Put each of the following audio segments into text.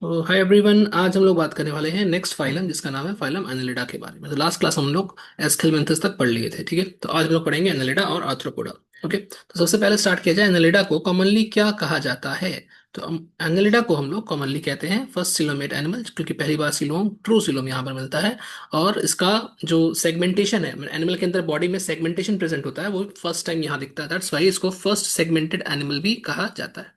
तो hi everyone, आज हम लोग बात करने वाले हैं नेक्स्ट फाइलम जिसका नाम है फाइलम एनिलिडा के बारे में। तो लास्ट क्लास हम लोग एस्केलमेंथस तक पढ़ लिए थे, ठीक है। तो आज हम लोग पढ़ेंगे एनिलिडा और आर्थ्रोपोडा। ओके, तो सबसे पहले स्टार्ट किया जाए। एनिलिडा को कॉमनली क्या कहा जाता है? तो एनिलिडा को हम लोग कॉमनली कहते हैं फर्स्ट सिलोमेट एनिमल, क्योंकि पहली बार सिलोम, ट्रू सिलोम यहाँ पर मिलता है। और इसका जो सेगमेंटेशन है एनिमल के अंदर, बॉडी में सेगमेंटेशन प्रेजेंट होता है, वो फर्स्ट टाइम यहाँ दिखता है। दैट्स वाई इसको फर्स्ट सेगमेंटेड एनिमल भी कहा जाता है,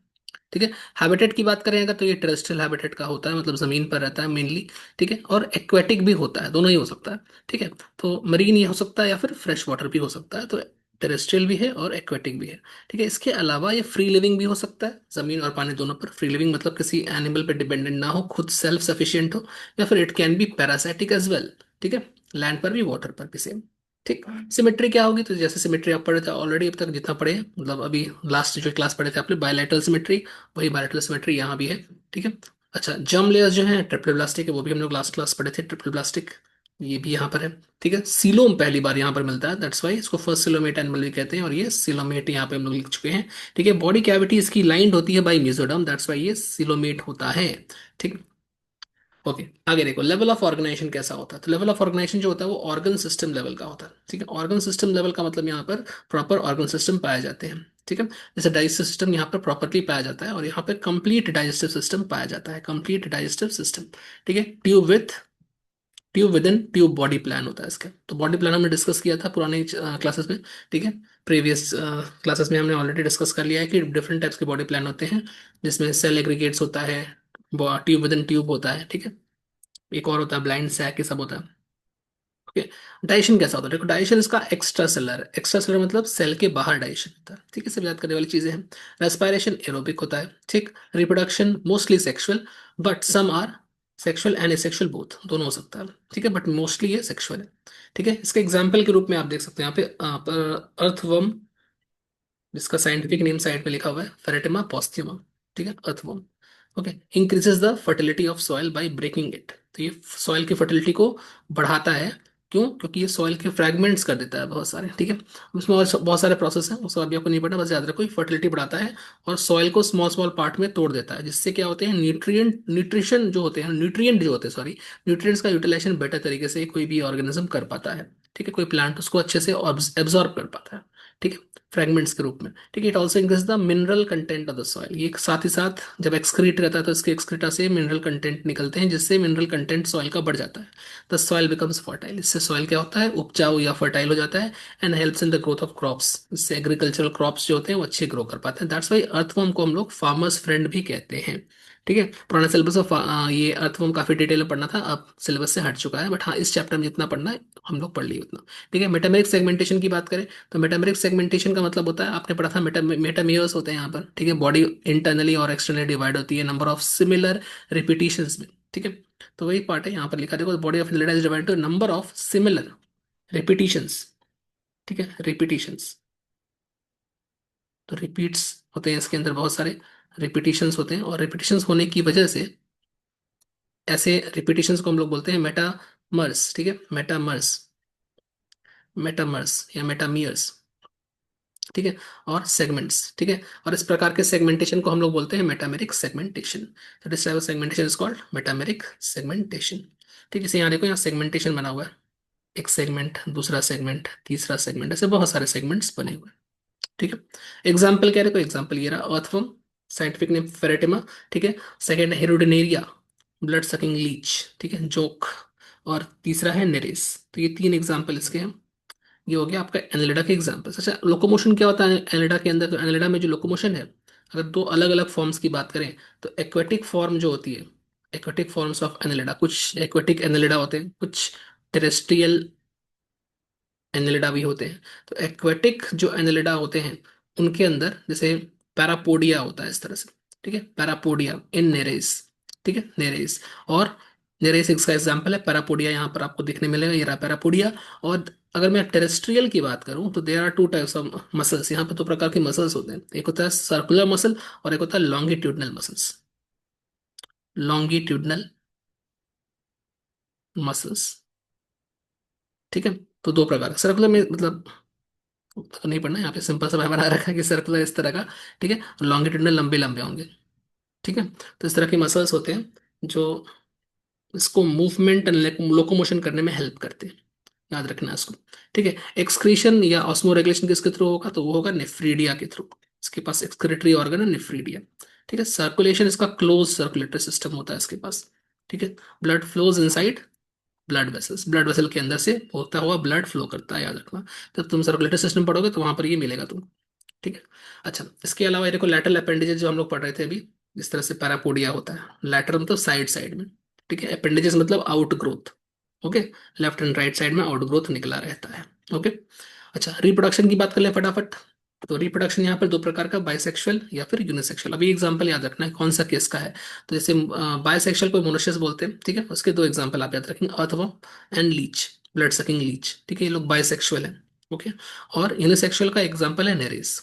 ठीक है। हैबिटेट की बात करें अगर, तो ये टेरेस्ट्रियल हैबिटेट का होता है, मतलब जमीन पर रहता है मेनली, ठीक है। और एक्वेटिक भी होता है, दोनों ही हो सकता है, ठीक है। तो मरीन ये हो सकता है या फिर फ्रेश वाटर भी हो सकता है। तो टेरेस्ट्रियल भी है और एक्वेटिक भी है, ठीक है। इसके अलावा ये फ्री लिविंग भी हो सकता है, जमीन और पानी दोनों पर। फ्री लिविंग मतलब किसी एनिमल पर डिपेंडेंट ना हो, खुद सेल्फ सफिशिएंट हो। या फिर it can be parasitic as well, ठीक है। लैंड पर भी, वाटर पर भी सेम, ठीक। सिमेट्री क्या होगी? तो जैसे सिमेट्री आप पढ़े थे ऑलरेडी, अब तक जितना पढ़े हैं, मतलब अभी लास्ट जो क्लास पढ़े थे आपने, बायलैटरल सिमेट्री, वही बायलैटरल सिमेट्री यहाँ भी है, ठीक है। अच्छा, जर्म लेयर्स जो है ट्रिपल प्लास्टिक है, वो भी हम लोग लास्ट क्लास पढ़े थे, ट्रिपल प्लास्टिक, ये भी यहाँ पर है, ठीक है। सीलोम पहली बार यहाँ पर मिलता है, दैट्स वाई इसको फर्स्ट सिलोमेट एनिमल भी कहते हैं। और ये सिलोमेट यहाँ पे हम लोग लिख चुके हैं, ठीक है। बॉडी कैविटी इसकी लाइंड होती है बाई मेसोडर्म, दैट्स वाई ये सिलोमेट होता है, ठीक। ओके, आगे देखो लेवल ऑफ ऑर्गेनाइजेशन कैसा होता है। तो लेवल ऑफ ऑर्गेनाइजेशन जो होता है वो ऑर्गन सिस्टम लेवल का होता है, ठीक है। ऑर्गन सिस्टम लेवल का मतलब यहाँ पर प्रॉपर ऑर्गन सिस्टम पाए जाते हैं, ठीक है। जैसे डाइजेस्टिव सिस्टम यहाँ पर प्रॉपरली पाया जाता है, और यहाँ पर कंप्लीट डाइजेस्टिव सिस्टम पाया जाता है, कंप्लीट डाइजेस्टिव सिस्टम, ठीक है। Tube with in tube body plan होता है इसका। तो बॉडी प्लान हमने डिस्कस किया था पुराने क्लासेस में, ठीक है। प्रीवियस क्लासेस में हमने ऑलरेडी डिस्कस कर लिया है कि डिफरेंट टाइप्स के बॉडी प्लान होते हैं, जिसमें सेल एग्रीगेट्स होता है, ट्यूब विद इन ट्यूब होता है, ठीक है। एक और होता है ब्लाइंड सैक, ये सब होता है, ओके। डाइजेशन कैसा होता है? देखो, डाइजेशन इसका एक्स्ट्रा सेलर, एक्स्ट्रा सेलर मतलब सेल के बाहर डाइजेशन होता है, ठीक है। सब याद करने वाली चीजें हैं। रेस्पिरेशन एरोबिक होता है, ठीक। Reproduction mostly sexual, but some are sexual and asexual, both दोनों हो सकता है, ठीक है। बट मोस्टली ये सेक्सुअल है, ठीक है। इसके एग्जाम्पल के रूप में आप देख सकते हैं यहाँ पे अर्थवर्म, जिसका साइंटिफिक नेम साइड पे लिखा हुआ है, फेरेटिमा पोस्टियमा, ठीक है, earthworm. Okay, increases the fertility of soil by breaking it. तो ये सॉइल की फर्टिलिटी को बढ़ाता है, क्यों? क्योंकि ये सॉइल के फ्रैगमेंट्स कर देता है बहुत सारे, ठीक है। उसमें और बहुत सारे प्रोसेस हैं, उसका अभी आपको नहीं पता, बस याद रखो फर्टिलिटी बढ़ाता है और सॉइल को स्मॉल स्मॉल पार्ट में तोड़ देता है, जिससे क्या होते हैं, न्यूट्रिशन जो होते हैं, न्यूट्रिएंट जो होते हैं, सॉरी, न्यूट्रिएंट्स का यूटिलाइजेशन बेटर तरीके से कोई भी ऑर्गेनिज्म कर पाता है, ठीक है। कोई प्लांट उसको अच्छे से एब्जॉर्ब कर पाता है, ठीक है, फ्रेगमेंट्स के रूप में, ठीक है। It also increase the mineral content of the soil. ये साथ ही साथ जब एक्सक्रीट रहता है तो इसके एक्सक्रीटा से मिनरल कंटेंट निकलते हैं, जिससे मिनरल कंटेंट सॉइल का बढ़ जाता है। The soil becomes fertile. इससे सॉइल क्या होता है, उपजाऊ या फर्टाइल हो जाता है। And helps in the growth of crops. इससे एग्रीकल्चरल क्रॉप्स जो होते हैं वो अच्छे ग्रो कर पाते हैं। दैट्स वाई अर्थवर्म को हम लोग फार्मर्स फ्रेंड भी कहते हैं, ठीक है। पुराना सिलेबस ऑफ ये अर्थवर्म काफी डिटेल में पढ़ना था, अब सिलेबस से हट चुका है, बट हाँ इस चैप्टर में जितना पढ़ना है हम लोग पढ़ लिए उतना, ठीक है। मेटामेरिक सेगमेंटेशन की बात करें, तो मेटामेरिक सेगमेंटेशन का मतलब होता है, आपने पढ़ा था, मेटामेयर्स होते हैं यहाँ पर, ठीक है। बॉडी इंटरनली और एक्सटर्नली डिवाइड होती है नंबर ऑफ सिमिलर रिपीटिशंस में, ठीक है। तो वही पार्ट है यहाँ पर लिखा, देखो, body of is divide two number of similar repetitions, ठीक है, रिपीटिशंस। तो रिपीट्स होते हैं इसके अंदर, बहुत सारे रिपीटिशंस होते हैं, और रिपीटिशंस होने की वजह से ऐसे रिपीटिशंस को हम लोग बोलते हैं मेटामर्स, ठीक है, मेटामर्स, मेटामर्स या मेटामियर्स, ठीक है। और सेगमेंट्स, ठीक है। और इस प्रकार के सेगमेंटेशन को हम लोग बोलते हैं मेटामेरिक सेगमेंटेशन। तो this type of segmentation is called metameric segmentation, ठीक है। जैसे यहाँ देखो, यहाँ सेगमेंटेशन बना हुआ है, एक सेगमेंट, दूसरा सेगमेंट, तीसरा सेगमेंट, ऐसे बहुत सारे सेगमेंट्स बने हुए हैं, ठीक है। एग्जाम्पल क्या है? देखो एग्जाम्पल ये रहा, अर्थवर्म, साइंटिफिक नेम फेरेटिमा, ठीक है। सेकेंड है हेरोडिनेरिया, ब्लड सकिंग लीच, ठीक है, जोक। और तीसरा है नेरेस। तो ये तीन एग्जाम्पल इसके हैं। ये हो गया आपका एनालिडा के एग्जाम्पल। अच्छा, लोकोमोशन क्या होता है एनालिडा के अंदर? तो एनालिडा में जो लोकोमोशन है, अगर दो अलग अलग फॉर्म्स की बात करें, तो एक्वेटिक फॉर्म जो होती है, एक्वेटिक फॉर्म्स ऑफ एनालिडा, कुछ एक्वेटिक एनालिडा होते हैं, कुछ टेरेस्ट्रियल एनालिडा भी होते हैं। तो एक्वेटिक जो एनालिडा होते हैं, उनके अंदर जैसे पैरापोडिया होता है इस तरह से, ठीक है, पैरापोडिया इन नेरेस, ठीक है, नेरेस। और नेरेस इसका एग्जाम्पल है, पैरापोडिया यहाँ पर आपको देखने मिलेगा, ये रहा पैरापोडिया। और अगर मैं टेरेस्ट्रियल की बात करूं, तो there are two types of muscles. यहाँ पे दो प्रकार के मसल्स होते हैं, एक होता है सर्कुलर मसल और एक होता है लॉन्गिट्यूडनल मसल्स, लॉन्गिट्यूडनल मसल्स, ठीक है। तो दो प्रकार, सर्कुलर में मतलब तो नहीं पढ़ना, यहाँ पे सिंपल सा बना रखा है कि सर्कुलर इस तरह का, ठीक है, लॉन्गिट्यूडनल लंबे लंबे होंगे, ठीक है। तो इस तरह के मसल्स होते हैं, जो इसको मूवमेंट एंड लोकोमोशन करने में हेल्प करते हैं। याद रखना इसको। ठीक है। एक्सक्रीशन या ऑस्मो रेगुलेशन किसके थ्रू होगा, तो वो होगा नेफ्रीडिया के थ्रू। इसके पास एक्सक्रीटरी ऑर्गन है नेफ्रीडिया। ठीक है। सर्कुलेशन इसका क्लोज सर्कुलेटरी सिस्टम होता है इसके पास। ठीक है। Blood flows inside blood vessels, blood vessel के अंदर से होता हुआ ब्लड फ्लो करता है, याद रखना। जब तुम सर्कुलेटरी सिस्टम पढ़ोगे तो वहां पर ये मिलेगा तुमको। ठीक है। अच्छा, इसके अलावा ये देखो लैटरल अपेंडेजेस जो हम लोग पढ़ रहे थे अभी, जिस तरह से पैरापोडिया होता है, लैटरल मतलब साइड साइड में। ठीक है। अपेंडेजेस मतलब out growth. Okay. Left and right side में आउट ग्रोथ निकला रहता है। ओके। अच्छा, रिप्रोडक्शन की बात कर ले फटाफट। तो रिप्रोडक्शन यहाँ पर दो प्रकार का, बाइसेक्सुअल या फिर यूनिसेक्सुअल। अभी एग्जांपल याद रखना है कौन सा केस का है। तो जैसे बाइसेक्सुअल को मोनोशियस बोलते हैं, ठीक है, उसके दो एग्जांपल आप याद रखेंगे, earthworm and Leach, blood sucking Leach. ठीक है, ये लोग बाइसेक्सुअल हैं। ओके। और यूनिसेक्सुअल का एग्जांपल है नेरेस।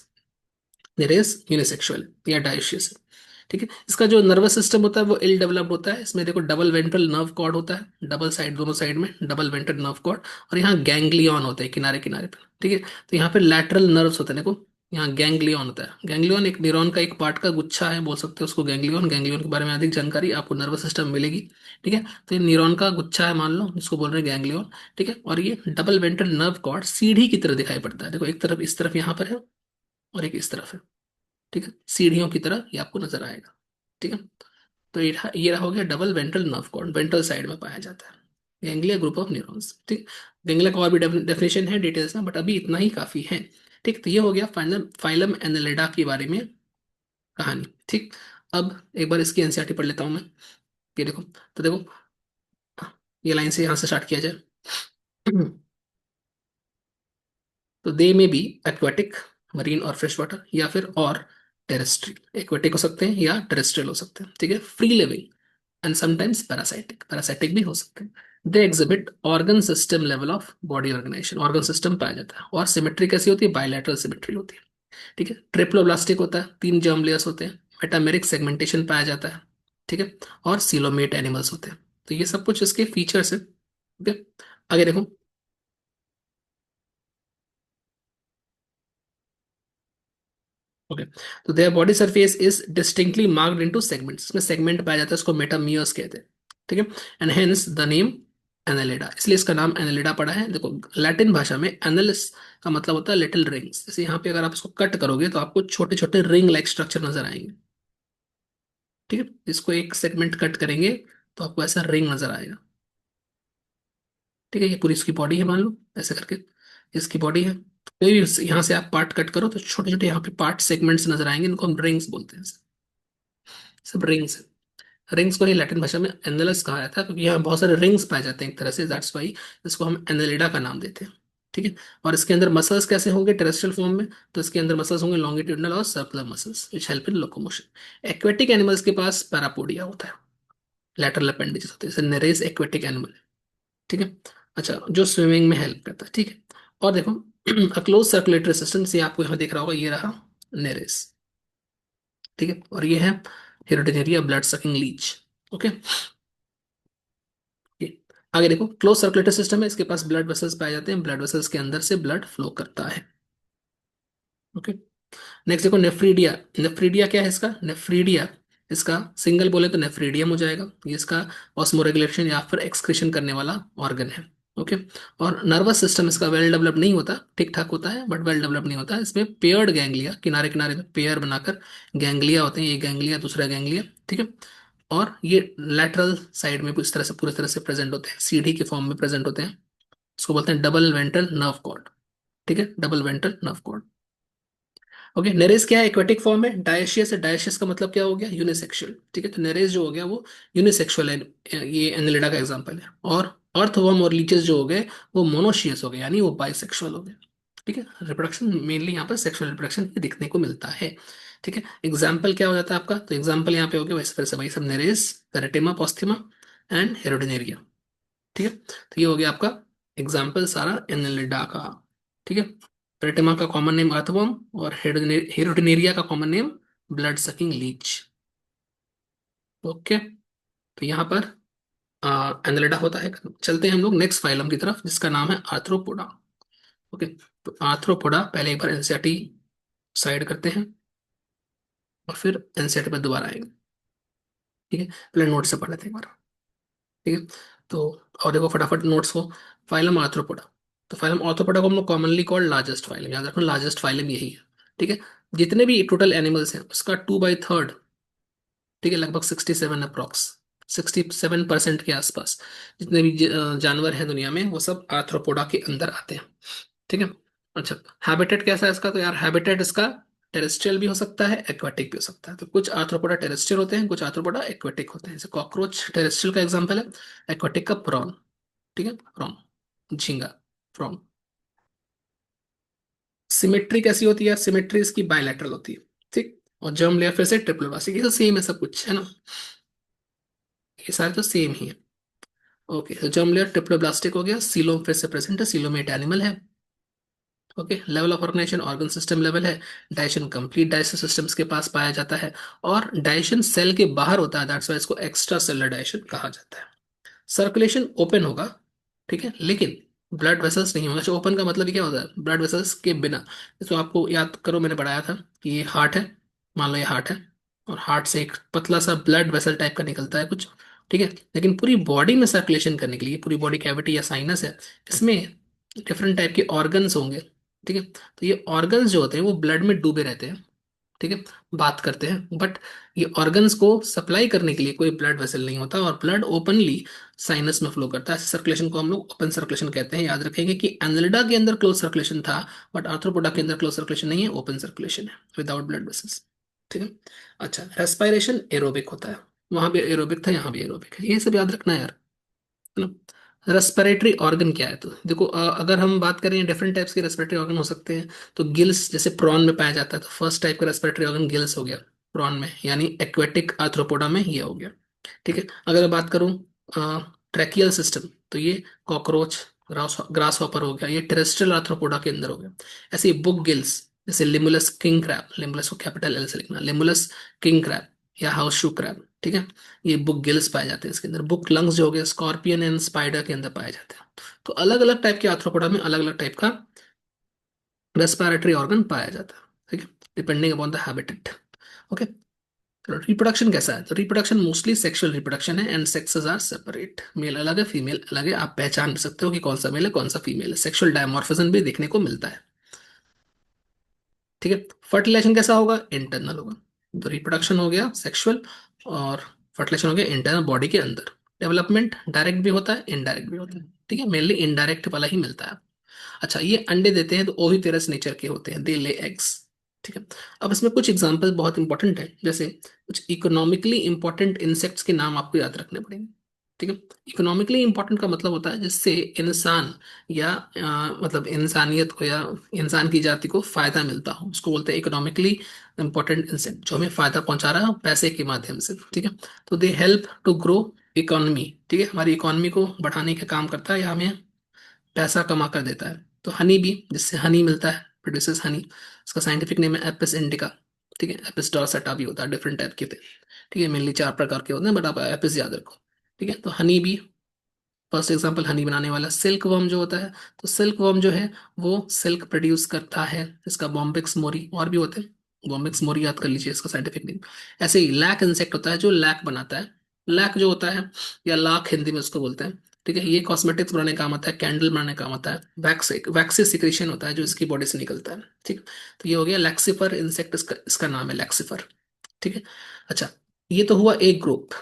निरेस यूनिसेक्सुअल या डायोशियस है। ठीक है। इसका जो नर्वस सिस्टम होता है वो इल डेवलप्ड होता है। इसमें देखो डबल वेंट्रल नर्व कॉर्ड होता है, डबल साइड, दोनों साइड में डबल वेंट्रल नर्व कॉर्ड। और यहाँ गैंग्लियन होते हैं किनारे किनारे पे। ठीक है। तो यहाँ पे लैटरल नर्व्स होते हैं, देखो यहाँ गैंग्लियन होता है। गैंग्लियन एक न्यूरॉन का एक पार्ट का गुच्छा है, बोल सकते हो उसको गैंग्लियन। गैंग्लियन के बारे में अधिक जानकारी आपको नर्वस सिस्टम मिलेगी। ठीक है। तो ये न्यूरॉन का गुच्छा है मान लो, इसको बोल रहे हैं गैंग्लियन। ठीक है। और ये डबल वेंट्रल नर्व कॉर्ड सीढ़ी की तरह दिखाई पड़ता है, देखो एक तरफ इस तरफ यहाँ पर है और एक इस तरफ है। ठीक है। सीढ़ियों की तरह ये आपको नजर आएगा। ठीक है। तो ये रहा हो गया double ventral nerve cord, ventral side में पाया जाता है। Ganglia group of neurons. ठीक। गैंग्लिया का और भी डेफिनेशन है डिटेल्स में, बट अभी इतना ही काफी है। ठीक। तो ये हो गया फाइनल फाइलम एनालिडा के बारे में कहानी। ठीक। अब एक बार इसकी एनसीईआरटी पढ़ लेता हूं मैं। ये देखो। तो देखो, ये लाइन से यहां से स्टार्ट किया जाए। तो दे में बी एक्वाटिक, मरीन और फ्रेश वाटर, या फिर और टेरेस्ट्रियल। एक्वाटिक हो सकते हैं या टेरेस्ट्रियल हो सकते हैं। ठीक है। Free living and sometimes parasitic, parasitic भी हो सकते हैं। They exhibit organ system level of body organization, organ system पाया जाता है। और सिमेट्री कैसी होती है, बायलैटरल सिमेट्री होती है। ठीक है। ट्रिप्लोब्लास्टिक होता है, तीन जर्म लेयर्स होते हैं। मेटामेरिक सेगमेंटेशन पाया जाता है। ठीक है। और सीलोमेट एनिमल्स होते हैं। तो ये सब कुछ इसके फीचर्स है। ठीक है। आगे देखो। ओके। तो their body surface is distinctly marked into segments, इसमें सेगमेंट पाया जाता है, इसको मेटामियर्स कहते हैं। ठीक है। And hence the name Annelida, इसलिए इसका नाम एनालिडा पड़ा है। देखो लैटिन भाषा में एनालिस का मतलब होता है लिटिल रिंग्स। जैसे यहाँ पे अगर आप इसको कट करोगे तो आपको छोटे छोटे रिंग लाइक स्ट्रक्चर नजर आएंगे। ठीक है। इसको एक सेगमेंट कट करेंगे तो आपको ऐसा रिंग नजर आएगा। ठीक है। ये पूरी इसकी बॉडी है मान लो, ऐसे करके इसकी बॉडी है। कोई भी यहाँ से आप पार्ट कट करो तो छोटे छोटे यहाँ पे पार्ट सेगमेंट्स नजर आएंगे, इनको हम रिंग्स बोलते हैं। सब रिंग्स। रिंग्स को ही लैटिन भाषा में एनालस कहा जाता है, क्योंकि यहाँ बहुत सारे रिंग्स पाए जाते हैं एक तरह से, दैट्स वाई इसको हम एनालिडा का नाम देते हैं। ठीक है। और इसके अंदर मसल्स कैसे होंगे टेरेस्ट्रियल फॉर्म में, तो इसके अंदर मसल्स होंगे लॉन्गिट्यूडनल और circular muscles which help in locomotion. Aquatic animals के पास पैरापोडिया होता है, लैटरल अपेंडेजेस होते हैं, जैसे नेरेस एक्वेटिक एनिमल। ठीक है। अच्छा, जो स्विमिंग में हेल्प करता है। ठीक है। और देखो क्लोज सर्कुलेटरी सिस्टम से आपको यहाँ दिख रहा होगा, ये रहा नेरेस। ठीक है। और ये है हेरिडिटेरिया ब्लड सकिंग लीच। ओके। ये आगे देखो, क्लोज सर्कुलेटरी सिस्टम है, इसके पास ब्लड वेसल्स पाए जाते हैं, ब्लड वेसल्स के अंदर से ब्लड फ्लो करता है। ओके। नेक्स्ट देखो नेफ्रीडिया। नेफ्रीडिया क्या है इसका, नेफ्रीडिया इसका सिंगल बोले तो नेफ्रीडियम हो जाएगा। ये इसका ऑस्मोरेगुलेशन या फिर एक्सक्रीशन करने वाला ऑर्गन है। ओके। और नर्वस सिस्टम इसका वेल डेवलप नहीं होता, ठीक ठाक होता है बट वेल डेवलप नहीं होता। इसमें पेयर्ड गैंग्लिया, किनारे किनारे में पेयर बनाकर गैंग्लिया होते हैं, ये गैंग्लिया दूसरा गैंग्लिया। ठीक है। और ये लैटरल साइड में कुछ तरह से पूरी तरह से प्रेजेंट होते हैं, सीढ़ी के फॉर्म में प्रेजेंट होते हैं। इसको बोलते हैं डबल वेंट्रल नर्व कॉर्ड। ठीक है। Double ventral nerve cord. Okay. Nereis क्या है, एक्वेटिक फॉर्म है। डायशियस है, डायशियस का मतलब क्या हो गया, यूनिसेक्सुअल। ठीक है। तो नेरेस जो हो गया वो यूनिसेक्सुअल है, ये एनिलिडा का एग्जांपल है। और अर्थवर्म और लीचेस जो हो गए वो मोनोशियस हो गए, यानी वो बाइसेक्सुअल हो गए। ठीक है। रिप्रोडक्शन मेनली यहाँ पर सेक्सुअल रिप्रोडक्शन देखने को मिलता है। ठीक है। एग्जाम्पल क्या हो जाता है आपका, तो एग्जाम्पल यहाँ पे हो गया वैसे फिर से वही सब, नेरेस, पेरिटेमा पोस्थिमा एंड हेरोडिनेरिया। ठीक है। तो ये हो गया आपका एग्जाम्पल सारा एनिलिडा का। ठीक है। पेरिटेमा का कॉमन नेम अर्थवर्म, और हेरोडिनेरिया का common name blood sucking Leach. Okay. तो यहाँ पर एनिलिडा होता है। चलते हैं हम लोग नेक्स्ट फाइलम की तरफ, जिसका नाम है आर्थ्रोपोडा। ओके। तो आर्थ्रोपोडा पहले एक बार एनसीईआरटी साइड करते हैं और फिर एनसीईआरटी पर दोबारा आएंगे। ठीक है, पहले नोट से पढ़ लेते हैं एक बार। ठीक है, तो और देखो फटाफट नोट्स को। Phylum arthropoda. तो फाइलम आर्थ्रोपोडा को हम लोग कॉमनली कॉल्ड लार्जेस्ट फाइलम, याद रखना लार्जेस्ट फाइलम यही है। ठीक है, जितने भी टोटल एनिमल्स हैं उसका 2/3, ठीक है, लगभग 67 अप्रॉक्स, 67% के आसपास जितने भी जानवर हैं दुनिया में वो सब आर्थ्रोपोडा के अंदर आते हैं। ठीक है। अच्छा, हैबिटेट कैसा है इसका? तो यार हैबिटेट इसका टेरेस्ट्रियल भी हो सकता है, एक्वाटिक भी हो सकता है। तो कुछ आर्थ्रोपोडा टेरेस्ट्रियल होते हैं, कुछ आर्थ्रोपोडा एक्वाटिक होते हैं। जैसे कॉकरोच टेरेस्ट्रियल का एग्जांपल है, एक्वाटिक का प्रॉन। ठीक है, प्रॉन, झींगा, प्रॉन। सिमेट्री कैसी होती है? सिमेट्री इसकी बायलैटरल होती है। ठीक, और जर्म लेयर फिर से ट्रिपल प्लास्टिक, ये तो सेम है सब कुछ, है ना? ये सारे तो सेम ही है। ओके, तो जर्म लेयर ट्रिपल प्लास्टिक हो गया। सीलोम फिर से प्रेजेंट है, सीलोमेट एनिमल है। Okay, level of organization organ system level है। डाइजेशन कंप्लीट डाइजेस्टिव सिस्टम्स के पास पाया जाता है। और डाइजेशन सेल के बाहर होता है, दैट्स वाई इसको एक्स्ट्रा सेलुलर डाइजेशन कहा जाता है। सर्कुलेशन ओपन होगा, ठीक है, लेकिन ब्लड वेसल्स नहीं होगा। अच्छा, ओपन का मतलब क्या होता है? ब्लड वेसल्स के बिना। तो आपको याद करो, मैंने पढ़ाया था कि ये हार्ट है, मान लो ये हार्ट है, और हार्ट से एक पतला सा ब्लड वेसल टाइप का निकलता है कुछ। ठीक है, लेकिन पूरी बॉडी में सर्कुलेशन करने के लिए, पूरी बॉडी कैविटी या साइनस है, इसमें डिफरेंट टाइप के ऑर्गन्स होंगे। ठीक है, तो ये ऑर्गन्स जो होते हैं वो ब्लड में डूबे रहते हैं। ठीक है, बात करते हैं, बट ये ऑर्गन्स को सप्लाई करने के लिए कोई ब्लड वेसल नहीं होता, और ब्लड ओपनली साइनस में फ्लो करता है। सर्कुलेशन को हम लोग ओपन सर्कुलेशन कहते हैं। याद रखेंगे कि एनिलिडा के अंदर क्लोज सर्कुलेशन था, बट आर्थ्रोपोडा के अंदर क्लोज सर्कुलेशन नहीं है, ओपन सर्कुलेशन है विदाउट ब्लड वेसल्स। ठीक है। अच्छा, रेस्पिरेशन एरोबिक होता है, वहां भी एरोबिक था, यहाँ भी एरोबिक है, ये सब याद रखना है यार, है ना? रेस्पिरेटरी ऑर्गन क्या है? तो देखो, अगर हम बात करें डिफरेंट टाइप्स के रेस्पिरेटरी ऑर्गन हो सकते हैं, तो गिल्स जैसे प्रॉन में पाया जाता है, तो फर्स्ट टाइप का रेस्पिरेटरी ऑर्गन गिल्स हो गया प्रॉन में, यानी एक्वेटिक आर्थ्रोपोडा में ये हो गया। ठीक है, अगर मैं बात करूं ट्रैकियल सिस्टम, तो ये कॉकरोच, ग्रास हॉपर हो गया, ये टेरेस्ट्रियल आर्थ्रोपोडा के अंदर हो गया। ऐसे ही बुक गिल्स, जैसे लिमुलस किंग क्रैब, लिमुलस को कैपिटल एल से लिखना, लिमुलस किंग क्रैब या हाउस शू क्रैब। ठीक है, ये बुक गिल्स पाए जाते हैं इसके अंदर। बुक लंग्स जो हो गए स्कॉर्पियन एंड स्पाइडर के अंदर पाए जाते हैं। तो अलग अलग टाइप के आर्थ्रोपोडा में अलग अलग टाइप का रेस्पिरेटरी ऑर्गन पाया जाता है। ठीक है, depending upon the habitat. Okay, तो रिप्रोडक्शन कैसा है? तो रिप्रोडक्शन मोस्टली सेक्सुअल रिप्रोडक्शन है, and sexes are separate, male अलग है फीमेल अलग है। आप पहचान सकते हो कि कौन सा मेल है कौन सा फीमेल है। सेक्सुअल डायमॉर्फिज्म भी देखने को मिलता है। ठीक है, फर्टिलाइजेशन कैसा होगा? इंटरनल होगा। तो रिप्रोडक्शन हो गया सेक्सुअल, और फर्टिलाइजेशन हो गया इंटरनल बॉडी के अंदर। डेवलपमेंट डायरेक्ट भी होता है, इनडायरेक्ट भी होता है। ठीक है, मेनली इनडायरेक्ट वाला ही मिलता है। अच्छा, ये अंडे देते हैं तो ओविपेरस नेचर के होते हैं, दे ले एग्स। ठीक है, अब इसमें कुछ एग्जांपल बहुत इंपॉर्टेंट है, जैसे कुछ इकोनॉमिकली इंपॉर्टेंट इंसेक्ट्स के नाम आपको याद रखने पड़ेंगे। ठीक है, इकोनॉमिकली इंपॉर्टेंट का मतलब होता है जिससे इंसान या मतलब इंसानियत को या इंसान की जाति को फायदा मिलता हो, उसको बोलते हैं इकोनॉमिकली इंपॉर्टेंट इंसेक्ट, जो हमें फायदा पहुंचा रहा है पैसे के माध्यम से। ठीक है, तो they help to grow economy. ठीक है, हमारी इकोनॉमी को बढ़ाने का काम करता है या हमें पैसा कमा कर देता है। तो हनी भी, जिससे हनी मिलता है, प्रोड्यूसेस हनी, इसका साइंटिफिक नेम है एपिस इंडिका। ठीक है, एपिस डॉर्सेटा भी होता है, डिफरेंट टाइप के थे। ठीक है, मेनली 4 प्रकार के होते हैं, बट आप एपिस याद रखो। ठीक है, तो हनी भी फर्स्ट एग्जांपल हनी बनाने वाला। सिल्क वर्म जो होता है, तो सिल्क वर्म जो है वो सिल्क प्रोड्यूस करता है, इसका बॉम्बिक्स मोरी, और भी होते हैं, बॉम्बिक्स मोरी याद कर लीजिए इसका साइंटिफिक नेम। ऐसे ही लैक इंसेक्ट होता है जो लैक बनाता है। लैक जो होता है, या लाख हिंदी में उसको बोलते हैं। ठीक है, ये कॉस्मेटिक्स बनाने का काम आता है, कैंडल बनाने का काम आता है। वैक्स, वैक्सी सिक्रेशन होता है जो इसकी बॉडी से निकलता है। ठीक, तो ये हो गया लैक्सिफर इंसेक्ट, इसका नाम है लैक्सिफर। ठीक है। अच्छा, ये तो हुआ एक group.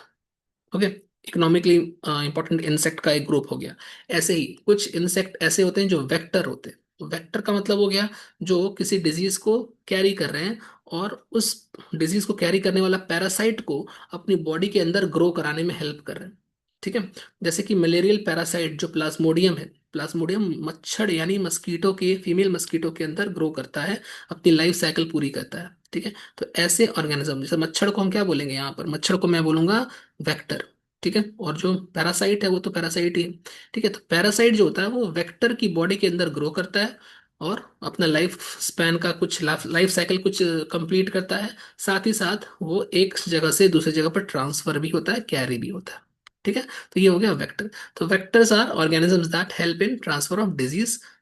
Okay, economically important insect का एक ग्रुप हो गया। ऐसे ही कुछ इंसेक्ट ऐसे होते हैं जो वेक्टर होते हैं। तो वेक्टर का मतलब हो गया जो किसी डिजीज को कैरी कर रहे हैं, और उस डिजीज को कैरी करने वाला पैरासाइट को अपनी बॉडी के अंदर ग्रो कराने में हेल्प कर रहे हैं। ठीक है, जैसे कि मलेरियल पैरासाइट जो प्लाज्मोडियम है, प्लाज्मोडियम मच्छर यानी मस्कीटो के, फीमेल मस्कीटो के अंदर ग्रो करता है, अपनी लाइफ साइकिल पूरी करता है। ठीक है, तो ऐसे ऑर्गेनिज्म, जैसे मच्छर को हम क्या बोलेंगे यहाँ पर? मच्छर को मैं बोलूंगा वेक्टर। ठीक है, और जो पैरासाइट है वो तो पैरासाइट ही है। ठीक है, तो पैरासाइट जो होता है वो वेक्टर की बॉडी के अंदर ग्रो करता है, और अपना लाइफ स्पैन का कुछ लाइफ साइकिल कुछ कंप्लीट करता है। साथ ही साथ वो एक जगह से दूसरी जगह पर ट्रांसफर भी होता है, कैरी भी होता है। ठीक है, तो ये हो गया वेक्टर। तो vectors are organisms that help in transfer of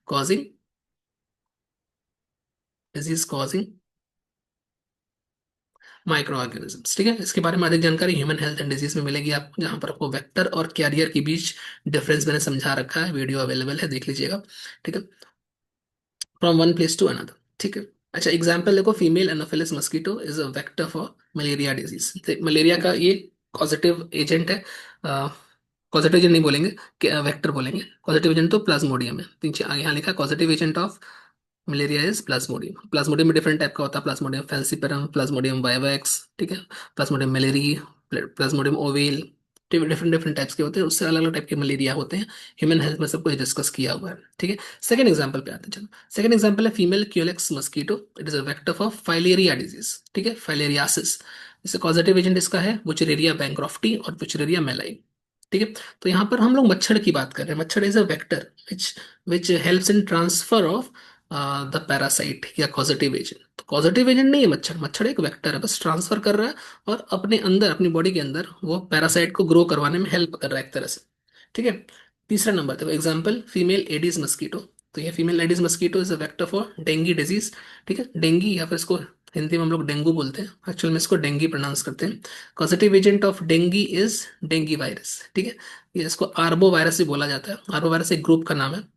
causing disease causing micro organisms. ठीक है, इसके बारे में अधिक जानकारी ह्यूमन हेल्थ एंड डिजीज में मिलेगी आपको, जहां पर आपको वेक्टर और कैरियर के बीच डिफरेंस मैंने समझा रखा है, वीडियो अवेलेबल है, देख लीजिएगा। ठीक है, from one place to another. ठीक है। अच्छा, एग्जाम्पल देखो, female Anopheles mosquito is a vector for malaria disease. Malaria का ये पॉजिटिव एजेंट है। पॉजिटिव एजेंट नहीं बोलेंगे, वेक्टर बोलेंगे। पॉजिटिव एजेंट तो प्लाज्मोडियम है, नीचे आगे यहाँ लिखा positive agent of malaria is Plasmodium. Plasmodium में डिफरेंट टाइप का होता है, प्लाज्मोडियम फैल्सिपेरम, प्लाज्मोडियम वाइवेक्स, ठीक है, Plasmodium malariae, Plasmodium oval, different different types के होते हैं, उससे अलग अलग टाइप के मलेरिया होते हैं। ह्यूमन हेल्थ में सब कुछ डिस्कस किया हुआ है। ठीक है। सेकंड एग्जांपल पे आते हैं, चलो। सेकंड एग्जांपल है female Culex mosquito, it is a vector for filaria disease. ठीक है, फाइलेरियासिस। इससे कॉजेटिव एजेंट इसका है बुचेरेरिया बैंक्रॉफ्टी और बुचेरेरिया मेलाई। ठीक है। तो यहाँ पर हम लोग मच्छर की बात कर रहे हैं। मच्छर is a vector which which helps in transfer of the parasite या कॉजेटिव एजेंट। तो पॉजिटिव एजेंट नहीं है मच्छर, मच्छर एक वेक्टर है, बस ट्रांसफर कर रहा है और अपने अंदर, अपनी बॉडी के अंदर वो पैरासाइट को ग्रो करवाने में हेल्प कर रहा है एक तरह से। ठीक है। तीसरा नंबर देखो, एग्जांपल फीमेल एडिस मस्कीटो। तो ये female Aedes mosquito is a vector for dinghy disease. ठीक है, डेंगी या फिर इसको हिंदी में हम लोग डेंगू बोलते हैं, एक्चुअल में इसको डेंगी प्रोनाउंस करते हैं। Positive agent of dinghy is dinghy virus. ठीक है, ये इसको आर्बो वायरस भी बोला जाता है, आर्बो वायरस एक ग्रुप का नाम है।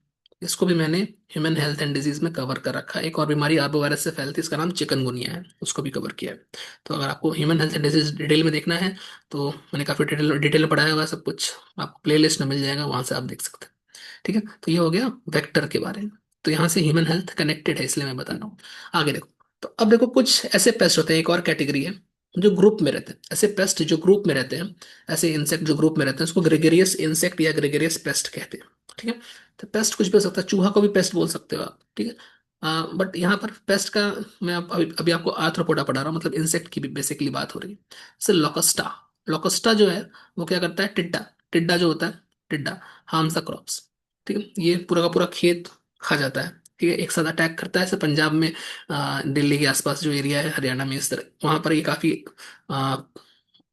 इसको भी मैंने ह्यूमन हेल्थ एंड डिजीज में कवर कर रखा है। एक और बीमारी आर्बो वायरस से फैलती है, इसका नाम चिकनगुनिया है, उसको भी कवर किया है। तो अगर आपको human health and disease detail में देखना है तो मैंने काफी डिटेल डिटेल में पढ़ाया हुआ है सब कुछ, आपको प्ले लिस्ट में मिल जाएगा, वहां से आप देख सकते हैं। ठीक है, तो ये हो गया वेक्टर के बारे में। तो यहाँ से ह्यूमन हेल्थ कनेक्टेड है, इसलिए मैं बता रहा हूँ। आगे देखो, तो अब देखो कुछ ऐसे पेस्ट होते हैं, एक और कैटेगरी है जो ग्रुप में रहते हैं। ऐसे पेस्ट जो ग्रुप में रहते हैं, ऐसे इंसेक्ट जो ग्रुप में रहते हैं, उसको ग्रेगेरियस इंसेक्ट या ग्रेगेरियस पेस्ट कहते हैं। ठीक है, तो पेस्ट कुछ भी हो सकता है, चूहा को भी पेस्ट बोल सकते हो आप। ठीक है, बट यहाँ पर पेस्ट का मैं अभी अभी आपको आर्थ्रोपोडा पढ़ा रहा हूँ, मतलब इंसेक्ट की भी बेसिकली बात हो रही है। जैसे लोकस्टा, लोकस्टा जो है वो क्या करता है, टिड्डा, टिड्डा जो होता है, टिड्डा हार्म्स द क्रॉप्स। ठीक है, ये पूरा का पूरा खेत खा जाता है। ठीक है, एक साथ अटैक करता है, जैसे पंजाब में दिल्ली के आसपास जो एरिया है, हरियाणा में, इस तरह वहां पर ये काफी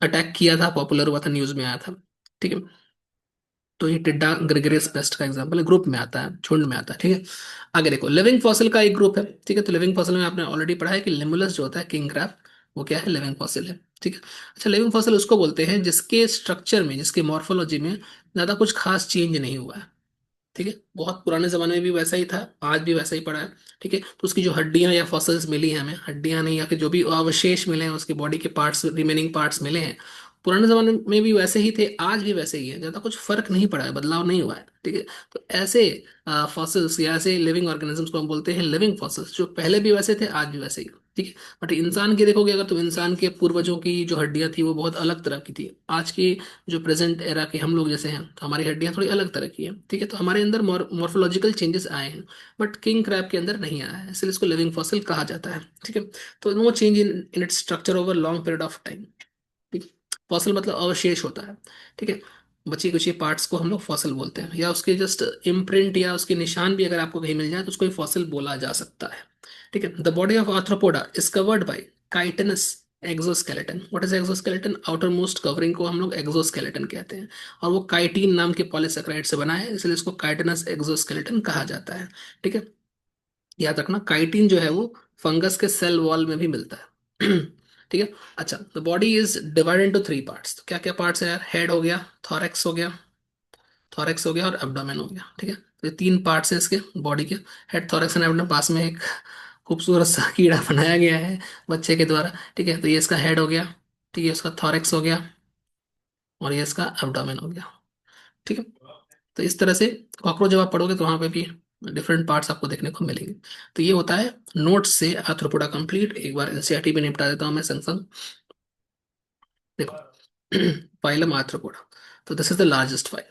अटैक किया था, पॉपुलर हुआ था, न्यूज में आया था। ठीक है, तो ये टिड्डा ग्रेगरियस पेस्ट का एग्जांपल है, ग्रुप में आता है, झुंड में आता है। ठीक है, आगे देखो, लिविंग फॉसिल का एक ग्रुप है। ठीक है, तो लिविंग फॉसिल में आपने ऑलरेडी पढ़ा है कि लिमुलस जो होता है, किंग क्रैब, वो क्या है, लिविंग फॉसिल है। ठीक है। अच्छा, लिविंग फॉसिल उसको बोलते हैं जिसके स्ट्रक्चर में, जिसके मॉर्फोलॉजी में ज्यादा कुछ खास चेंज नहीं हुआ है। ठीक है, बहुत पुराने जमाने में भी वैसा ही था, आज भी वैसा ही पड़ा है। ठीक है, तो उसकी जो हड्डियां या फॉसिल्स मिली हैं हमें, हड्डियां नहीं, या फिर जो भी अवशेष मिले हैं, उसके बॉडी के पार्ट्स, रिमेनिंग पार्ट्स मिले हैं, पुराने जमाने में भी वैसे ही थे, आज भी वैसे ही है, ज्यादा कुछ फर्क नहीं पड़ा है, बदलाव नहीं हुआ है। ठीक है, तो ऐसे फॉसिल्स या ऐसे लिविंग ऑर्गेनिजम्स को हम बोलते हैं लिविंग फॉसिल्स, जो पहले भी वैसे थे, आज भी वैसे ही। ठीक है, बट इंसान की देखोगे अगर, तो इंसान के पूर्वजों की जो हड्डियां थी वो बहुत अलग तरह की थी। आज की जो प्रेजेंट एरा के हम लोग जैसे हैं, तो हमारी हड्डियां थोड़ी अलग तरह की हैं। ठीक है, तो हमारे अंदर मॉर्फोलॉजिकल चेंजेस आए हैं, बट किंग क्रैब के अंदर नहीं आया है, इसलिए इसको लिविंग फॉसिल कहा जाता है। ठीक है, तो no change in in its structure over long period of time. ठीक, फॉसिल मतलब अवशेष होता है। ठीक है, बची कुची पार्ट्स को हम लोग फॉसिल बोलते हैं, या उसके जस्ट इम्प्रिंट या उसके निशान भी अगर आपको कहीं मिल जाए तो उसको फॉसिल बोला जा सकता है। ठीक है, the body of arthropoda is covered by chitinous exoskeleton. What is exoskeleton? Outer most covering को हम लोग एक्सोस्केलेटन कहते हैं, और वो काइटिन नाम के पॉलीसेकेराइड से बना है, इसलिए इसको काइटिनस एक्सोस्केलेटन कहा जाता है। ठीक है, याद रखना, काइटिन जो है वो फंगस के सेल वॉल में भी मिलता है। ठीक है। अच्छा, the body is divided into three parts. तो क्या क्या पार्ट्स है यार? हेड हो गया, थॉरेक्स हो गया, थॉरेक्स हो गया और एब्डोमेन हो गया। ठीक है, तो ये तीन पार्ट्स हैं इसके बॉडी के, हेड, थॉरेक्स एंड एब्डोमेन। पास में एक खूबसूरत सा कीड़ा बनाया गया है बच्चे के द्वारा। ठीक है, तो ये इसका हेड हो गया, ठीक है, इसका थॉरेक्स हो गया, और ये इसका एब्डोमेन हो गया। ठीक है, तो इस तरह से कॉकरोच जब आप पढ़ोगे तो वहां पे भी डिफरेंट पार्ट्स आपको देखने को मिलेंगे। तो ये होता है नोट्स से आर्थ्रोपोडा कंप्लीट। एक बार एनसीईआरटी भी निपटा देता हूँ मैं संग संग। देखो, फाइलम आर्थ्रोपोडा, तो this is the largest phylum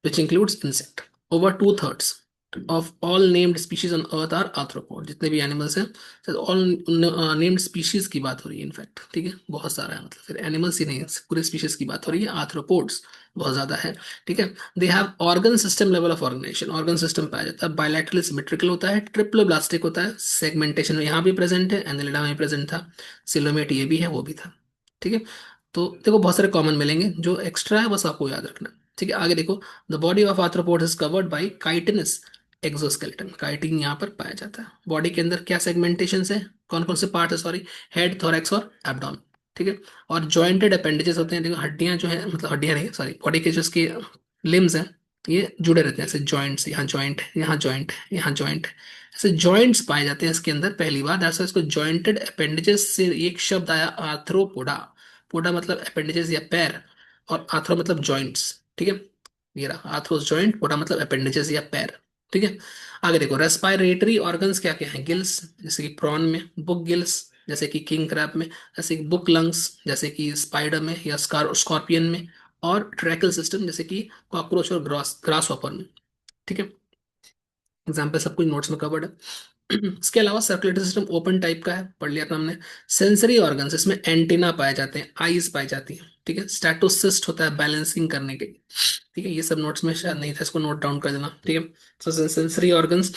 which includes insect. Over two-thirds of all named species on earth are arthropod। जितने भी एनिमल्स हैं, ऑल नेम्ड स्पीशीज की बात हो रही है इनफैक्ट। ठीक है, बहुत सारा है, मतलब फिर एनिमल्स ही नहीं है, पूरे स्पीशीज की बात हो रही है, आर्थ्रोपोड्स बहुत ज्यादा है। ठीक है, they have organ system level of organization, organ system पाया जाता है, बायलैटरल सिमेट्रिकल होता है, ट्रिप्लोब्लास्टिक होता है, सेगमेंटेशन में यहाँ भी प्रेजेंट है, एनिलिडा में प्रेजेंट था, सिलोमेट ये भी है, वो भी था। ठीक है, तो देखो बहुत सारे कॉमन मिलेंगे, जो एक्स्ट्रा है बस आपको याद रखना। ठीक है, आगे देखो, the body of arthropod is covered by chitinous exoskeleton, chitin यहाँ पर पाया जाता है। बॉडी के अंदर क्या सेगमेंटेशन है, कौन कौन से पार्ट है, सॉरी, हेड, थोरैक्स और एब्डोमेन, ठीक है। और जॉइंटेड अपेंडेजेस होते हैं, देखो हड्डियां जो है, मतलब हड्डियां नहीं, सॉरी, बॉडी के जो इसके लिम्स हैं ये जुड़े रहते हैं, ऐसे जॉइंट्स, यहाँ जॉइंट, यहाँ जॉइंट, यहाँ जॉइंट, ऐसे जॉइंट्स पाए जाते हैं इसके अंदर। पहली बात ऐसा, इसको जॉइंटेड अपेंडेजेस से एक शब्द आया आर्थ्रोपोडा। पोडा मतलब अपेंडेजेस या पैर, और आर्थ्रो मतलब जॉइंट्स, ठीक है। ये रहा आर्थ्रोस जॉइंट, पोडा मतलब अपेंडेजेस या पैर, ठीक है। आगे देखो, रेस्पिरेटरी ऑर्गन्स क्या क्या हैं, गिल्स जैसे कि प्रॉन में, बुक गिल्स जैसे कि किंग क्रैब में, जैसे कि बुक लंग्स जैसे कि स्पाइडर में या स्कॉर्पियन में, और ट्रैकल सिस्टम जैसे कि कॉकरोच और ग्रास हॉपर में, ठीक है। एग्जाम्पल सब कुछ नोट्स में कवर्ड है। इसके अलावा सर्कुलेटरी सिस्टम ओपन टाइप का है, पढ़ लिया था हमने। सेंसरी ऑर्गन्स, इसमें एंटीना पाए जाते हैं, आईज पाई जाती हैं, ठीक है। स्टैटोसिस्ट होता है बैलेंसिंग करने के लिए, ठीक है। ये सब नोट्स में शायद नहीं था, इसको नोट डाउन कर देना, ठीक है। तो सेंसरी ऑर्गन्स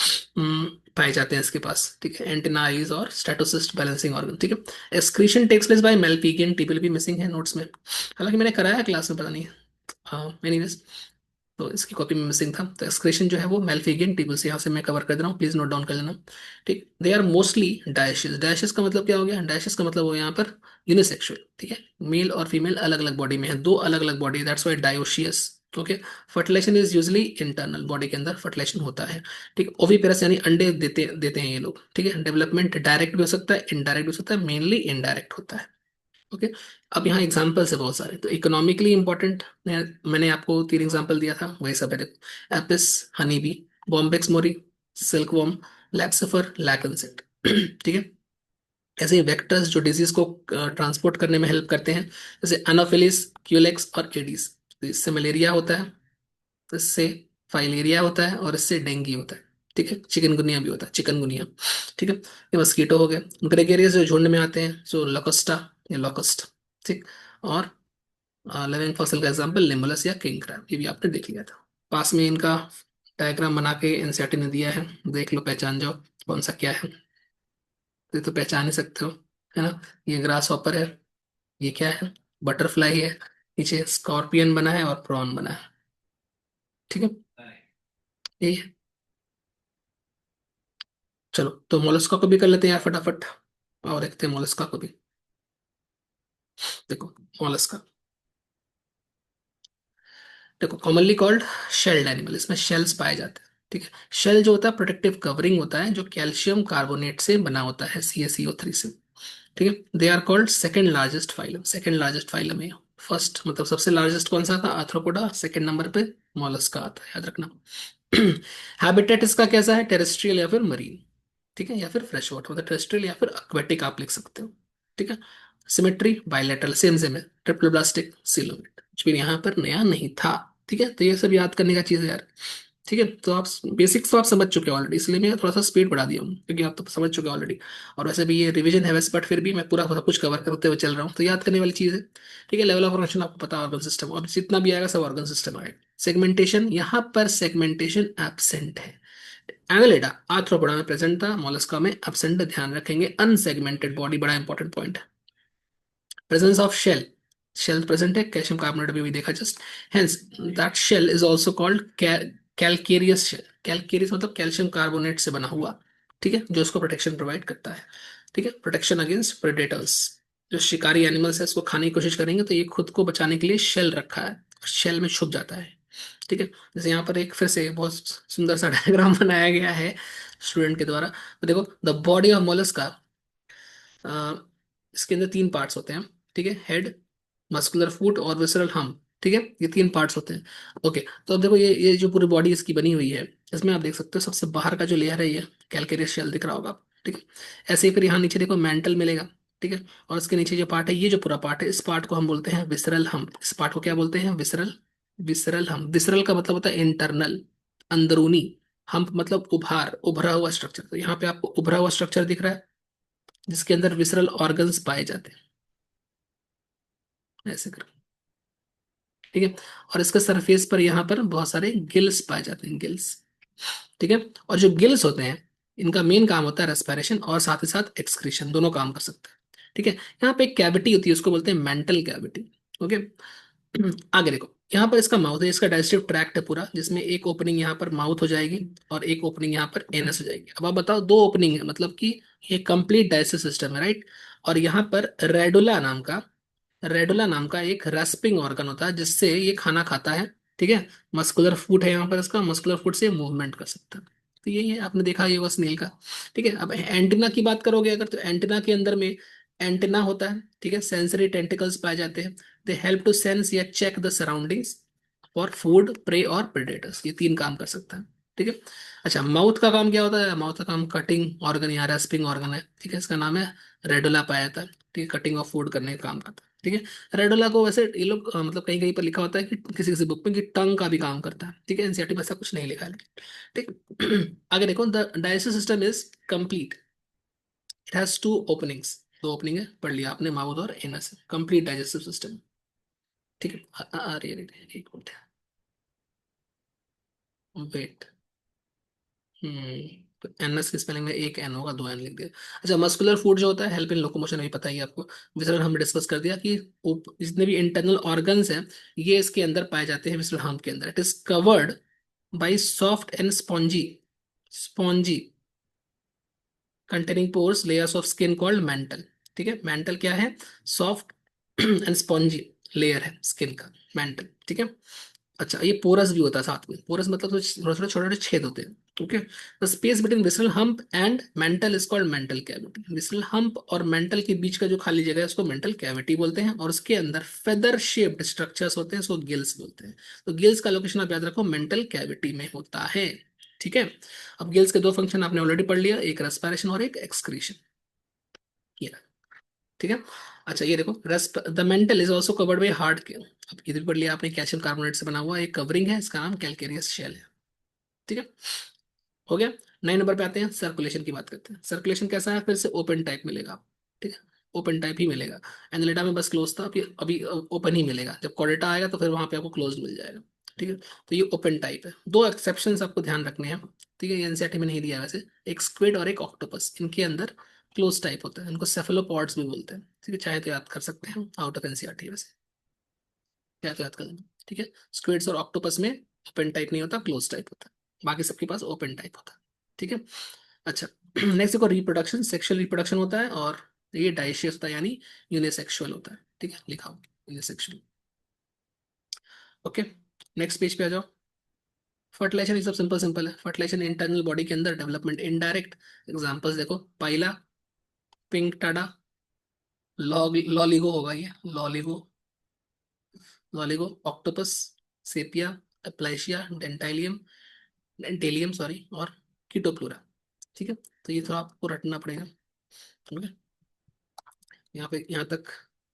पाए जाते हैं इसके पास, ठीक है, एंटीना, आईज और स्टैटोसिस्ट बैलेंसिंग ऑर्गन, ठीक है। Excretion takes place by Malpighian tubule भी मिसिंग है नोट्स में, हालांकि मैंने कराया क्लास में, पता नहीं। हाँ, एनीवेज, तो इसकी कॉपी में मिसिंग था। तो एक्सक्रीशन जो है वो मेल्फिगियन टिब्यूल्स, यहाँ से मैं कवर कर दे रहा हूँ, प्लीज नोट डाउन कर लेना, ठीक। They are mostly dioecious. Dioecious का मतलब क्या हो गया, डायशियस का मतलब हो गया यहाँ पर यूनिसेक्सुअल, ठीक है। मेल और फीमेल अलग अलग बॉडी में है, दो अलग अलग body, that's why dioecious, okay. Fertilization is usually internal, body के अंदर फर्टिलाइजेशन होता है, ठीक है। ओविपेरस यानी अंडे देते देते हैं ये लोग, ठीक है। डेवलपमेंट डायरेक्ट भी हो सकता है, इनडायरेक्ट भी हो सकता है, मेनली इनडायरेक्ट होता है, ओके। अब यहाँ एग्जाम्पल्स है बहुत सारे, तो इकोनॉमिकली इंपॉर्टेंट मैंने आपको तीन एग्जाम्पल दिया था, वही सब है देखो। Apis, honey bee, Bombyx mori, silk worm, Laccifer, लैकेंसेंट, ठीक है। ऐसे ही वेक्टर्स जो डिजीज को ट्रांसपोर्ट करने में हेल्प करते हैं, जैसे अनोफिलिस, क्यूलेक्स और एडीज। तो इससे मलेरिया होता है, तो इससे फाइलेरिया होता है, और इससे डेंगू होता है, ठीक है। चिकनगुनिया भी होता है, चिकनगुनिया, ठीक है। ये मस्कीटो हो गए। ग्रेगेरियस जो झुंड में आते हैं, जो लोकस्टा या लोकस्ट, ठीक। और लिविंग फॉसिल का एग्जांपल निम्बलस या किंग क्रैब, ये भी आपने देख लिया था। पास में इनका डायग्राम बना के एनसीईआरटी ने दिया है, देख लो, पहचान जाओ कौन सा क्या है। ये तो पहचान ही सकते हो, है ना। ये ग्रास हॉपर है, ये क्या है, बटरफ्लाई है, नीचे स्कॉर्पियन बना है और प्रॉन बना है, ठीक है। ये है। चलो, तो मोलस्का को भी कर लेते हैं यार फटाफट, और देखते हैं मोलस्का को भी। देखो, मोलस्का, देखो, कॉमनली कॉल्ड शेल्ड एनिमल, इसमें शेल्स पाए जाते हैं, ठीक है। शेल जो होता है प्रोटेक्टिव कवरिंग होता है, जो कैल्शियम कार्बोनेट से बना होता है, CaCO3 से, ठीक है। They are called second largest phylum, second largest phylum है। फर्स्ट मतलब सबसे लार्जेस्ट कौन सा था, आर्थ्रोपोडा, सेकंड नंबर पे मोलस्का आता है, याद रखना। हैबिटेट इसका कैसा है, टेरेस्ट्रियल या फिर मरीन, ठीक है, या फिर फ्रेश वाटर, मतलब टेरेस्ट्रियल या फिर एक्वेटिक आप लिख सकते हो, ठीक है। सिमेट्री बाइलेटरल, सेम सेम है, ट्रिपल ब्लास्टिक, सिलोमेट, कुछ भी यहाँ पर नया नहीं था, ठीक है। तो ये सब याद करने का चीज है यार, ठीक है। तो आप बेसिक्स तो आप समझ चुके हो ऑलरेडी, इसलिए मैं थोड़ा सा स्पीड बढ़ा दिया हूँ, क्योंकि आप तो समझ चुके हो ऑलरेडी। और वैसे भी ये रिवीजन है वैसे, बट फिर भी मैं पूरा सब कुछ कवर करते हुए चल रहा हूँ, तो याद करने वाली चीज है, ठीक है। लेवल ऑफ ऑर्गेनाइजेशन आपको पता है, ऑर्गन सिस्टम, और जितना भी आएगा सब ऑर्गन सिस्टम आएगा। सेगमेंटेशन, यहाँ पर सेगमेंटेशन एब्सेंट है। एनालिडा आर्थ्रोपोडा में प्रेजेंट था, मोलस्का में एब्सेंट, ध्यान रखेंगे। अनसेगमेंटेड बॉडी, बड़ा इंपॉर्टेंट पॉइंट है। Presence of shell, shell present है, कैल्शियम कार्बोनेट भी देखा just, hence that shell is also called calcareous shell. Calcareous मतलब कैल्शियम कार्बोनेट से बना हुआ, ठीक है, जो उसको प्रोटेक्शन प्रोवाइड करता है, ठीक है। प्रोटेक्शन अगेंस्ट प्रेडेटर्स, जो शिकारी एनिमल्स है इसको खाने की कोशिश करेंगे, तो ये खुद को बचाने के लिए शेल रखा है, शेल में छुप जाता है, ठीक है। जैसे यहाँ पर एक फिर से बहुत सुंदर सा डायग्राम बनाया गया है स्टूडेंट के द्वारा, तो देखो, द बॉडी ऑफ मोलस्का, इसके अंदर तीन पार्ट्स होते हैं, ठीक है। हेड, मस्कुलर फूट और विसरल हम, ठीक है, ये तीन पार्ट्स होते हैं, ओके। तो अब देखो, ये जो पूरी बॉडी इसकी बनी हुई है, इसमें आप देख सकते हो सबसे बाहर का जो लेयर है ये कैलकेरियस शेल दिख रहा होगा आपको, ठीक है। ऐसे ही फिर यहाँ नीचे देखो मेंटल मिलेगा, ठीक है। और इसके नीचे जो पार्ट है, ये जो पूरा पार्ट है, इस पार्ट को हम बोलते हैं विसरल हम, इस पार्ट को क्या बोलते हैं, विसरल, विसरल हम। विसरल का मतलब होता है इंटरनल, अंदरूनी। हम मतलब उभार, उभरा हुआ स्ट्रक्चर, तो यहाँ पे आपको उभरा हुआ स्ट्रक्चर दिख रहा है, जिसके अंदर विसरल ऑर्गन्स पाए जाते हैं, ऐसे कर, ठीक है। और इसके सरफेस पर यहाँ पर बहुत सारे गिल्स पाए जाते हैं, गिल्स, ठीक है। और जो गिल्स होते हैं, इनका मेन काम होता है रेस्पिरेशन, और साथ ही साथ एक्सक्रीशन, दोनों काम कर सकते हैं, ठीक है। यहाँ पे एक कैविटी होती है, उसको बोलते हैं मेंटल कैविटी, ओके। आगे देखो, यहाँ पर इसका माउथ है, इसका डाइजेस्टिव ट्रैक्ट है पूरा, जिसमें एक ओपनिंग यहाँ पर माउथ हो जाएगी और एक ओपनिंग यहाँ पर एनस हो जाएगी। अब आप बताओ, दो ओपनिंग है, मतलब कि ये कंप्लीट डाइजेस्टिव सिस्टम है, राइट। और यहाँ पर रेडुला नाम का एक रेस्पिंग ऑर्गन होता है, जिससे ये खाना खाता है। ठीक है। मस्कुलर फुट है यहाँ पर इसका, मस्कुलर फुट से मूवमेंट कर सकता है। तो यही है, आपने देखा ये बस स्नेल का। ठीक है। अब एंटीना की बात करोगे अगर, तो एंटीना के अंदर में एंटीना होता है। ठीक है। सेंसरी टेंटिकल्स पाए जाते हैं। दे हेल्प टू सेंस या check the surroundings for food, prey और प्रेडेटर्स। ये तीन काम कर सकता है। ठीक है। अच्छा, माउथ का काम क्या होता है? माउथ का काम कटिंग ऑर्गन या रेस्पिंग ऑर्गन है। ठीक है। इसका नाम है रेडुला पाया जाता है। ठीक है। कटिंग ऑफ फूड करने का काम करता है। ठीक है। रेडुला को वैसे ये लोग मतलब कहीं कहीं पर लिखा होता है कि किसी किसी बुक में कि टंग का भी काम करता है। ठीक है। एनसीईआरटी में ऐसा कुछ नहीं लिखा है लेकिन। ठीक। आगे देखो, the digestive system is complete, it has two openings. दो ओपनिंग है, पढ़ लिया आपने, माउथ और एनस। Complete digestive system. ठीक है। अरे अरे अरे, एक मिनट, वेट। तो एनएस की स्पेलिंग में एक एन होगा, दो एन लिख दिया। अच्छा, मस्कुलर फूड जो होता है, हेल्प इन लोकोमोशन, भी पता ही है आपको। विसरल हम डिस्कस कर दिया कि जितने भी इंटरनल ऑर्गन्स हैं, ये इसके अंदर पाए जाते हैं, विसरल हम के अंदर। It is covered by soft and spongy spongy containing pores layers of skin called mental. ठीक है। मेंटल क्या है? सॉफ्ट एंड स्पॉन्जी लेयर है स्किन का, मेंटल। ठीक है। अच्छा, ये पोरस भी होता है साथ में। पोरस मतलब तो थोड़े थोड़े छोटे छोटे छेद होते हैं। Okay. The space between visceral hump and mental is called mantle cavity. Visceral hump और मेंटल के बीच का जो खाली जगह है, उसको मेंटल कैविटी बोलते हैं। और उसके अंदर फेदर शेप्ड स्ट्रक्चर्स होते हैं, उसको गिल्स बोलते हैं। तो गिल्स का लोकेशन आप याद रखो, मेंटल कैविटी में होता है। ठीक है। अब गिल्स के दो फंक्शन आपने ऑलरेडी पढ़ लिया, एक रेस्पिरेशन और एक एक्सक्रीशन। ये रहा। ठीक है। अच्छा, ये देखो, rest the mental is also covered by hard. अब इधर पढ़ लिया आपने, कैल्शियम कार्बोनेट से बना हुआ एक कवरिंग है, इसका नाम कैलकेरियस शेल है। ठीक है। हो गया। 9 नंबर पे आते हैं, सर्कुलेशन की बात करते हैं। सर्कुलेशन कैसा है? फिर से ओपन टाइप मिलेगा। ठीक है। ओपन टाइप ही मिलेगा। एनालिटा में बस क्लोज था, अभी अभी ओपन ही मिलेगा। जब कॉर्डेटा आएगा तो फिर वहां पे आपको क्लोज मिल जाएगा। ठीक है। तो ये ओपन टाइप है। दो एक्सेप्शन आपको ध्यान रखने हैं। ठीक है। ये एनसीईआरटी में नहीं दिया है वैसे। एक स्क्विड और एक ऑक्टोपस, इनके अंदर क्लोज टाइप होता है। इनको सेफेलोपॉड्स भी बोलते हैं। ठीक है। चाहे तो याद कर सकते हैं, आउट ऑफ एनसीईआरटी वैसे। चाहे तो याद कर लेंगे। ठीक है। स्क्विड्स और ऑक्टोपस में ओपन टाइप नहीं होता, क्लोज टाइप होता है। बाकी सबके पास ओपन टाइप होता है। ठीक है। अच्छा, नेक्स्ट देखो, रिप्रोडक्शन। सेक्सुअल रिप्रोडक्शन होता है, और ये डाइशियस होता है, यानी यूनिसेक्सुअल होता है। ठीक है, लिखा हो यूनिसेक्सुअल। ओके। नेक्स्ट पेज पे आ जाओ। फर्टिलाइजेशन ये सब सिंपल सिंपल है। फर्टिलाइजेशन इंटरनल बॉडी के अंदर, डेवलपमेंट इनडायरेक्ट। एग्जांपल्स देखो, पाइला, पिंक टाडा, लॉलिगो होगा ये, लॉलिगो, लॉलिगो, ऑक्टोपस, सेपिया, एप्लाइशिया, डेंटेलियम सॉरी, और कीटोप्लूरा। ठीक है। तो ये थोड़ा आपको रटना पड़ेगा। ठीक है। यहाँ पे यहाँ तक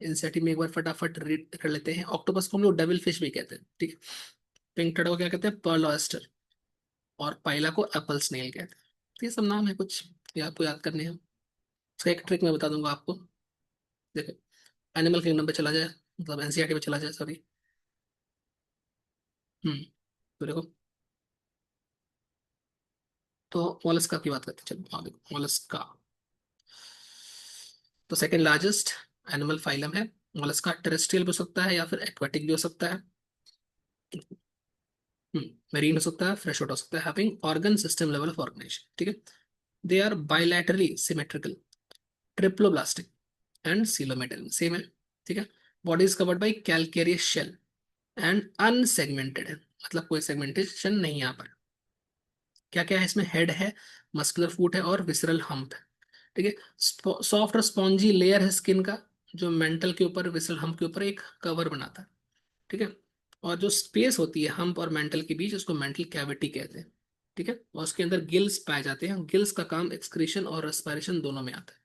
एनसीईआरटी में एक बार फटाफट रीड कर लेते हैं। ऑक्टोपस को हम लोग डेविल फिश भी कहते हैं। ठीक है। पिंक टर्टल को क्या कहते हैं? Pearl oyster. और पाइला को एप्पल स्नेल कहते हैं। तो ये सब नाम है कुछ, ये आपको याद करने हैं। इसका एक ट्रिक मैं बता दूंगा आपको। देखो, एनिमल किंगडम पे चला जाए, मतलब एनसीईआरटी पे चला जाए, सॉरी। तो देखो, तो मोलस्का की बात करते हैं। चलो, हाँ देखो, मोलस्का तो सेकंड लार्जेस्ट एनिमल फाइलम है। मोलस्का टेरेस्ट्रियल भी हो सकता है या फिर एक्वाटिक भी हो सकता है। मेरीन हो सकता है, फ्रेश हो सकता है, having organ system level of organisation. ठीक है। They are bilaterally symmetrical, triploblastic and coelomate, same है। ठीक है। Body is covered by calcareous shell and unsegmented है, मतलब कोई सेगमेंटेशन नहीं है यहाँ पर। क्या क्या है इसमें? हेड है, मस्कुलर फूट है, और विसरल हम्प है। ठीक है। सॉफ्ट और स्पॉन्जी लेयर है स्किन का, जो मेंटल के ऊपर, विसरल हम्प के ऊपर एक कवर बनाता है। ठीक है। और जो स्पेस होती है हम्प और मेंटल के बीच, उसको मेंटल कैविटी कहते हैं। ठीक है। और उसके अंदर गिल्स पाए जाते हैं। गिल्स का काम एक्सक्रीशन और रेस्पिरेशन दोनों में आता है।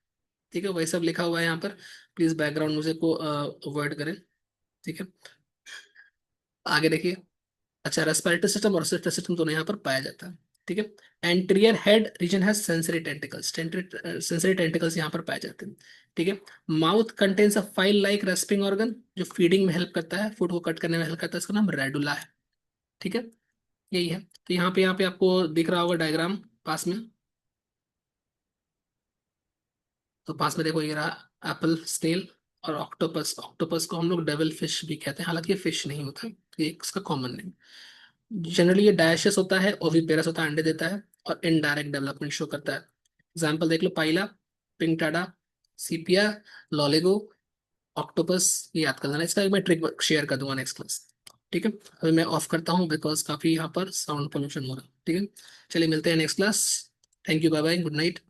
ठीक है। वही सब लिखा हुआ है यहाँ पर। प्लीज बैकग्राउंड म्यूजिक को अवॉइड करें। ठीक है। आगे देखिए। अच्छा, रेस्पिरेटरी सिस्टम और रेस्पिरेटरी सिस्टम दोनों यहाँ पर पाया जाता है। ठीक है। Anterior head region has sensory tentacles, sensory tentacles यहाँ पर पाए जाते हैं। ठीक है। Mouth contains a file like respiring organ, जो फीडिंग में हेल्प करता है, फूड को कट करने में हेल्प करता है। इसका नाम रेडुला है। ठीक है। यही है। तो यहाँ पे आपको दिख रहा होगा डायग्राम पास में। तो पास में देखो, ये रहा एप्पल स्नेल, और ऑक्टोपस, ऑक्टोपस को हम लोग डेविल फिश भी कहते हैं, हालांकि ये फिश नहीं होता, ये इसका कॉमन नेम। जनरली ये डायशियस होता है, ओविपेरस होता है, अंडे देता है, और इनडायरेक्ट डेवलपमेंट शो करता है। एग्जाम्पल देख लो, पाइला, पिंकटाडा, सीपिया, लॉलेगो, ऑक्टोपस, ये याद कर लेना। इसका एक मैं ट्रिक शेयर कर दूंगा नेक्स्ट क्लास। ठीक है, अभी मैं ऑफ करता हूँ बिकॉज काफी यहाँ पर साउंड पोल्यूशन हो रहा है। ठीक है, चलिए मिलते हैं next class. Thank you, bye bye, good night.